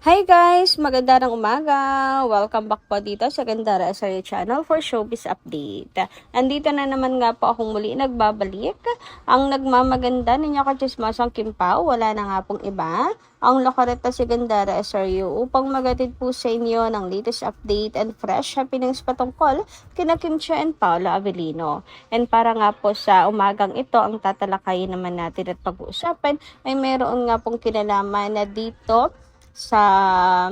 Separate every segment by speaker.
Speaker 1: Hi guys! Magandang umaga! Welcome back po dito sa Gandara SRA Channel for Showbiz Update. Andito na naman nga po akong muli nagbabalik. Ang nagmamaganda ninyo kachismasang Kim Pao, wala na nga pong iba. Ang lokoreta si Gandara SRU upang magatid po sa inyo ng latest update and fresh happenings patungkol kina Kim Chiu and Paolo Avellino. And para nga po sa umagang ito, ang tatalakayin naman natin at pag-uusapan ay meron nga pong kinalaman na dito sa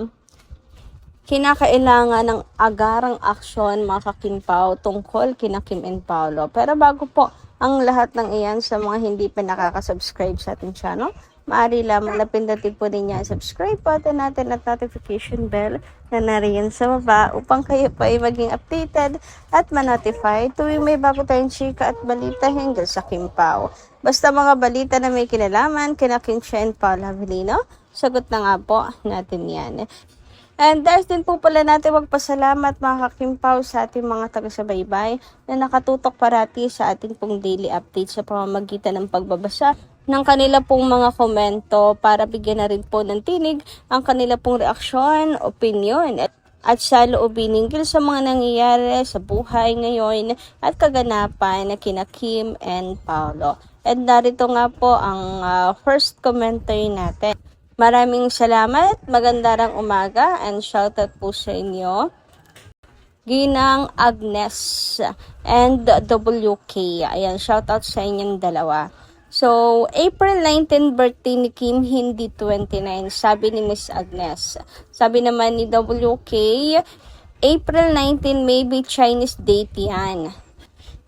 Speaker 1: kinakailangan ng agarang aksyon mga kakimpaw tungkol kina Kim and Paolo. Pero bago po ang lahat ng iyan, sa mga hindi pa nakaka-subscribe sa ating channel, maaari lamang na pindutin po ninyo ang subscribe button natin at notification bell na nariyan sa baba upang kayo po ay maging updated at ma-notify tuwing may bago tayong chika at balita hinggil sa Kim Pao. Basta mga balita na may kinalaman kina Kim Chiu and Paolo Avellino, sagot na nga po natin yan. And dahil din po pala natin magpasalamat mga kakimpaw sa ating mga taga-subaybay na nakatutok parati sa ating pong daily update sa pamamagitan ng pagbabasa ng kanila pong mga komento para bigyan na rin po ng tinig ang kanila pong reaksyon, opinion at sa loobin hinggil sa mga nangyayari sa buhay ngayon at kaganapan na kina Kim and Paolo. And narito nga po ang first commentary natin. Maraming salamat, magandang umaga, and shoutout po sa inyo. Ginang Agnes and WK. Ayan, shoutout sa inyong dalawa. So, April 19 birthday ni Kim, hindi 29, sabi ni Miss Agnes. Sabi naman ni WK, April 19 maybe Chinese date yan.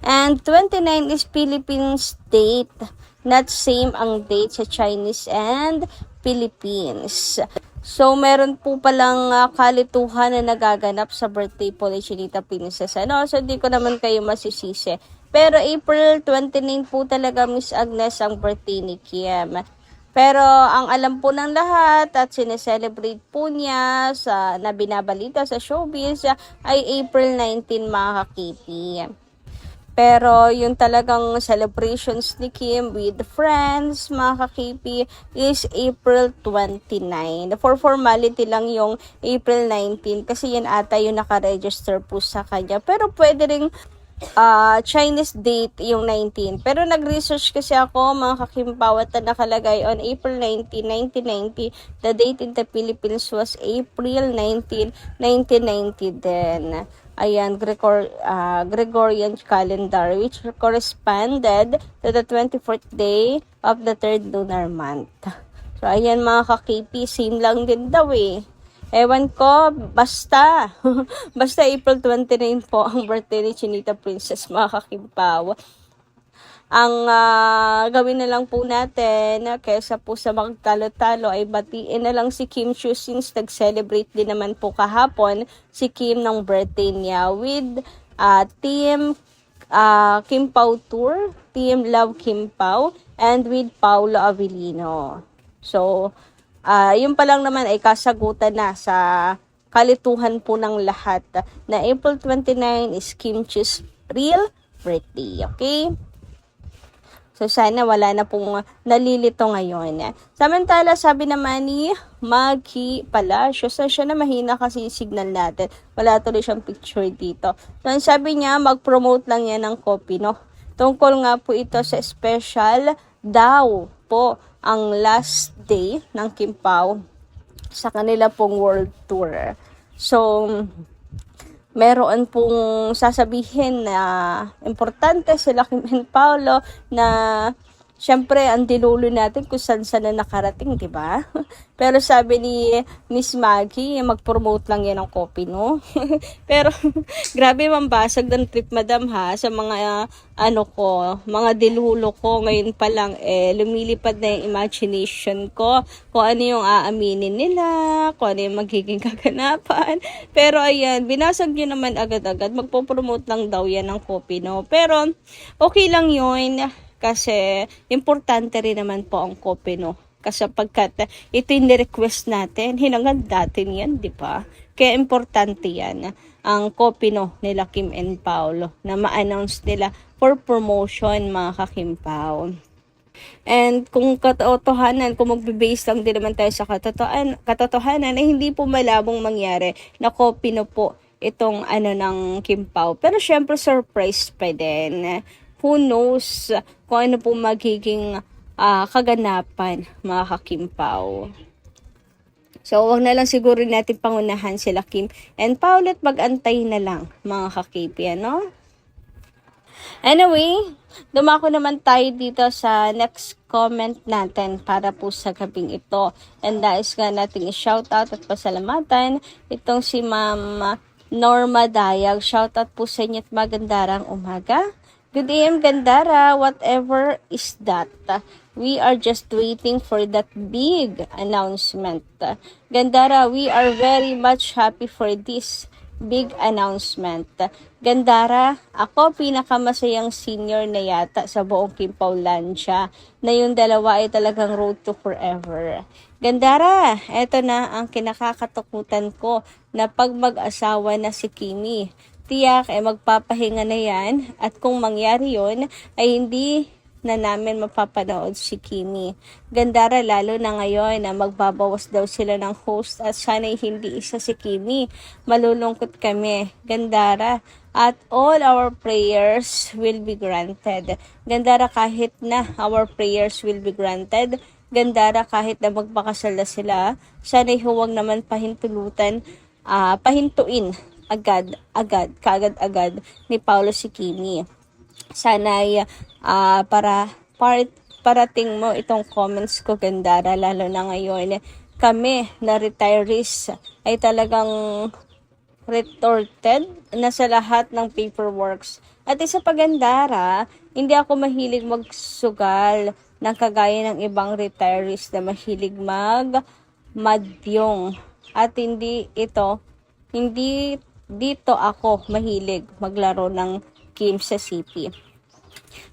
Speaker 1: And 29 is Philippines date. Not same ang date sa Chinese and Philippines. So, meron po palang kalituhan na nagaganap sa birthday po ni Chinita Princess. So, di ko naman kayo masisisi. Pero April 29 po talaga, Miss Agnes, ang birthday ni Kim. Pero ang alam po ng lahat at sineselebrate po niya na binabalita sa showbiz ay April 19 mga kakipi. Pero yung talagang celebrations ni Kim with friends, mga kakipi, is April 29. For formality lang yung April 19 kasi yan ata yung nakaregister po sa kanya. Pero pwede ring Chinese date yung 19. Pero nag-research kasi ako mga kakimpawat na nakalagay on April 19, 1990. The date in the Philippines was April 19, 1990 then. Ayan, Gregorian calendar which corresponded to the 24th day of the 3rd lunar month. So, ayan mga kakipi, same lang din daw eh. Ewan ko, basta. Basta April 29 po ang birthday ni Chinita Princess, mga kakimpaw. Ang gawin na lang po natin, kaysa po sa magtalo-talo, ay batiin na lang si Kim Chiu since nag-celebrate din naman po kahapon si Kim ng birthday niya with Team Kim Pao Tour, Team Love Kim Pao, and with Paolo Avellino. So, yun pa lang naman ay kasagutan na sa kalituhan po ng lahat na April 29 is Kim Chiu's real birthday, okay? So, sana wala na pong nalilito ngayon. Samantala, sabi naman ni Maggie Palacios, siya na mahina kasi yung signal natin. Wala tuloy siyang picture dito. So, sabi niya, mag-promote lang yan ng copy, no? Tungkol nga po ito sa special daw po ang last day ng Kim Pao sa kanila pong world tour. So, meron pong sasabihin na importante sila Kim and Paolo na syempre ang dilulo natin kung saan na nakarating, di ba? Pero sabi ni Miss Maggie, mag-promote lang yan ng copy, no? Pero grabe mambasag ng trip, madam, ha, sa mga mga dilulo ko ngayon pa lang lumilipad na yung imagination ko kung ano yung aaminin nila, kung ano yung magiging kaganapan. Pero ayan, binasag nyo naman agad-agad, magpo-promote lang daw yan ng copy, no? Pero okay lang yun. Kasi, importante rin naman po ang copy, no? Kasi pagkat ito yung request natin, hinangad natin yan, di ba? Kaya importante yan, ang copy, no, nila Kim and Paolo, na ma-announce nila for promotion, mga kakimpaw. And kung katotohanan, kung magbe-base lang din naman tayo sa katotohanan ay hindi po malabong mangyari na copy na po itong ng Kim Pao. Pero syempre surprise pa din. Who knows kung ano po magiging kaganapan, mga ka-Kim Pao. So, wag na lang siguro natin pangunahan sila Kim and Paul at mag-antay na lang, mga ka-KP, ano? Anyway, dumako naman tayo dito sa next comment natin para po sa gabing ito. And nais nga nating i-shoutout at pasalamatan itong si Ma'am Norma Dayag. Shoutout po sa inyo at magandarang umaga. Good AM Gandara, whatever is that? We are just waiting for that big announcement. Gandara, we are very much happy for this big announcement. Gandara, ako pinakamasayang senior na yata sa buong Kimpaulandia na yung dalawa ay talagang road to forever. Gandara, eto na ang kinakakatakutan ko na pag mag-asawa na si Kimi. Tiyak ay magpapahinga na yan at kung mangyari yon ay hindi na namin mapapanood si Kimi. Gandara, lalo na ngayon na magbabawas daw sila ng host at sana'y hindi isa si Kimi. Malulungkot kami. Gandara, at all our prayers will be granted. Gandara, kahit na our prayers will be granted. Gandara, kahit na magpakasal na sila, sana'y huwag naman pahintuin agad ni Paulo si Kimi. Sana'y parating mo itong comments ko, Gandara, lalo na ngayon kami na retirees ay talagang retorted na sa lahat ng paperworks. At isa pa, Gandara, hindi ako mahilig magsugal ng kagaya ng ibang retirees na mahilig madyong. At hindi dito ako mahilig maglaro ng game sa CP.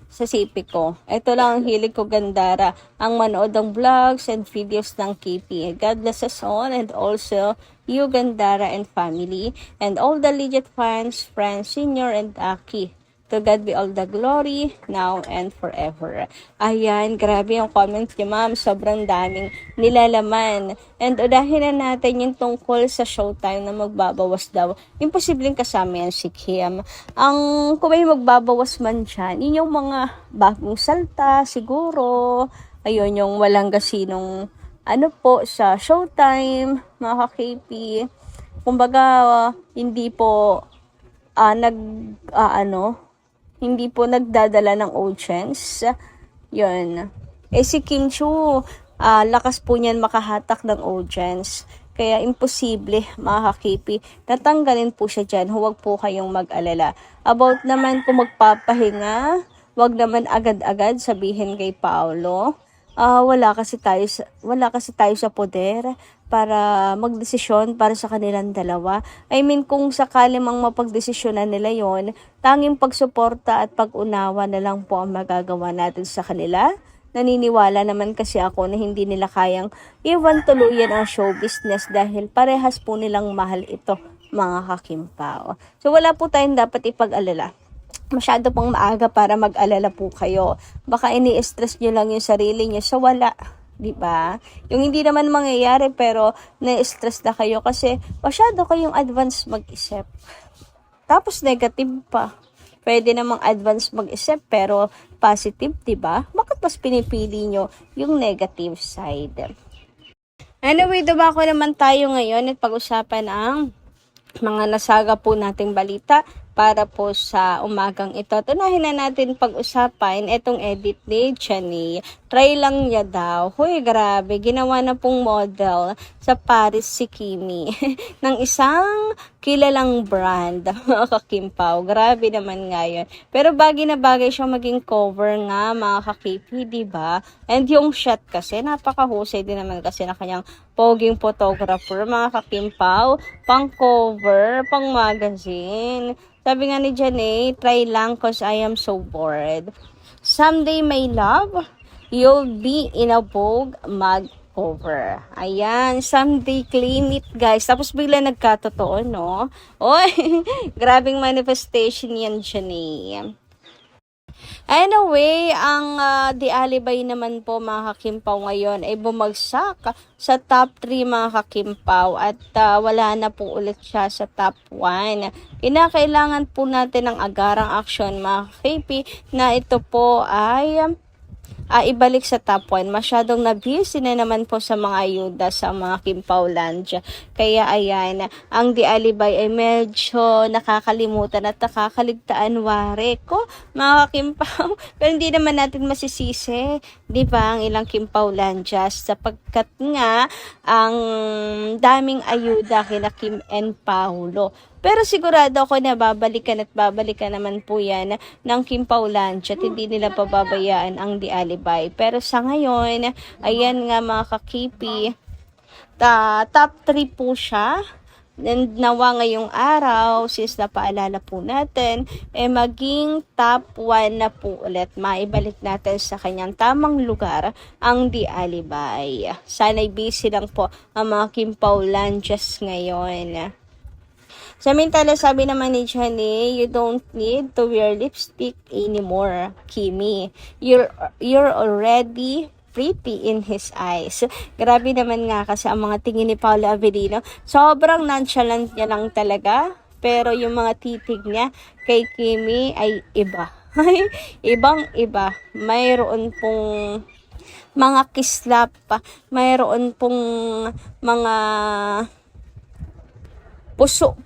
Speaker 1: Sa CP ko. Ito lang ang hilig ko, Gandara. Ang manood ng vlogs and videos ng KP. God bless us all and also you, Gandara and family and all the legit fans, friends, senior and Aki. To God be all the glory, now and forever. Ayan, grabe yung comments niya, ma'am. Sobrang daming nilalaman. And udahin na natin yung tungkol sa Showtime na magbabawas daw. Imposibleng kasama yan si Kim. Kung may magbabawas man dyan, yun yung mga bagong salta, siguro. Ayun, yung walang gasinong sa Showtime, mga ka-KP. Kumbaga, hindi po hindi po nagdadala ng audience. Yun. Si Kim Chu, lakas po niyan makahatak ng audience. Kaya imposible, mga ka-KP, natanggalin po siya dyan. Huwag po kayong mag-alala. About naman kung magpapahinga, wag naman agad-agad sabihin kay Paolo. Wala kasi tayo sa poder para magdesisyon para sa kanilang dalawa. I mean, kung sakali mang mapagdesisyonan nila yon, tanging pagsuporta at pag-unawa na lang po ang magagawa natin sa kanila. Naniniwala naman kasi ako na hindi nila kayang iwan tuluyan ang show business dahil parehas po nilang mahal ito, mga kakimpao. So wala po tayong dapat ipag-alala. Masyado pong maaga para mag-alala po kayo. Baka ini-stress nyo lang yung sarili nyo sa wala. Diba? Yung hindi naman mangyayari pero na-stress na kayo kasi masyado kayong advance mag-isip. Tapos negative pa. Pwede namang advance mag-isip pero positive, diba? Bakit mas pinipili nyo yung negative side? Anyway, dumako naman tayo ngayon at pag-usapan ang mga nasaga po nating balita para po sa umagang ito. Tunahin na natin pag-usapan itong edit ni Jenny. Try lang niya daw. Huy, grabe. Ginawa na pong model sa Paris si Kimi ng isang kilalang brand. Kakimpaw. Grabe naman nga yun. Pero bagay na bagay siya maging cover nga, mga kakipi, diba? And yung shot kasi, napakahusay din naman kasi na kanyang poging photographer, mga kakimpaw. Pang cover, pang magazine. Sabi nga ni Janae, try lang cause I am so bored. Someday, my love, you'll be in a Vogue mag-cover. Ayan, someday, claim it, guys. Tapos bigla nagkatotoo, no? Oy, grabing manifestation yan, Janae. Anyway, ang The Alibay naman po mga kakimpaw ngayon ay bumagsak sa top 3 mga kakimpaw at wala na po ulit siya sa top 1. Kinakailangan po natin ng agarang aksyon mga kakipi na ito po ay ibalik sa top 1. Masyadong na-busy na naman po sa mga ayuda sa mga Kimpaulandia. Kaya ayan, ang Di Alibay ay medyo nakakalimutan at nakakaligtaan wari ko, mga Kimpaw. Pero hindi naman natin masisisi, di ba, ang ilang Kimpaulandia sapagkat nga ang daming ayuda kina Kim and Paulo. Pero sigurado ako na babalikan at babalikan naman po yan ng Kimpaulandia at hindi nila pababayaan ang Di Alibay. Pero sa ngayon, ayan nga mga kakipi, top 3 po siya. And nawa ngayong araw, since napaalala po natin, maging top 1 na po ulit. Maibalik natin sa kanyang tamang lugar ang Di Alibay. Sana'y busy lang po ang mga Kimpaulandias ngayon. Samantala, sabi naman ni Jenny, you don't need to wear lipstick anymore, Kimi. You're already pretty in his eyes. Grabe naman nga kasi ang mga tingin ni Paolo Avellino. Sobrang nonchalant niya lang talaga. Pero yung mga titig niya kay Kimi ay iba. Ibang-iba. Mayroon pong mga kislap, mayroon pong mga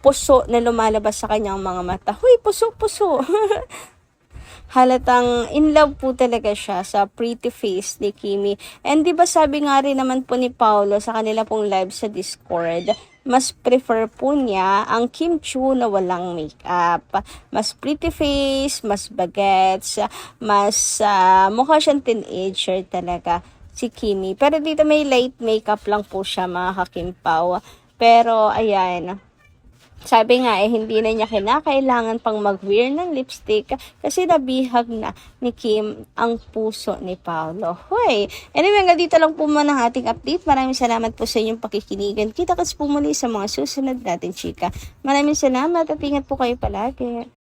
Speaker 1: puso na lumalabas sa kanyang mga mata. Huy, puso. Halatang in love po talaga siya sa pretty face ni Kimi. And di ba sabi nga rin naman po ni Paulo sa kanila pong live sa Discord, mas prefer po niya ang Kim Chiu na walang makeup. Mas pretty face, mas bagets, mas mukha siyang teenager talaga si Kimi. Pero dito may light makeup lang po siya mga kakimpaw. Pero ayan, sabi nga hindi na niya kinakailangan pang mag-wear ng lipstick kasi nabihag na ni Kim ang puso ni Paulo. Hoy! Anyway, nga dito lang po muna ang ating update. Maraming salamat po sa inyong pakikinigan. Kita-kits po muli sa mga susunod natin, chika. Maraming salamat at ingat po kayo palagi.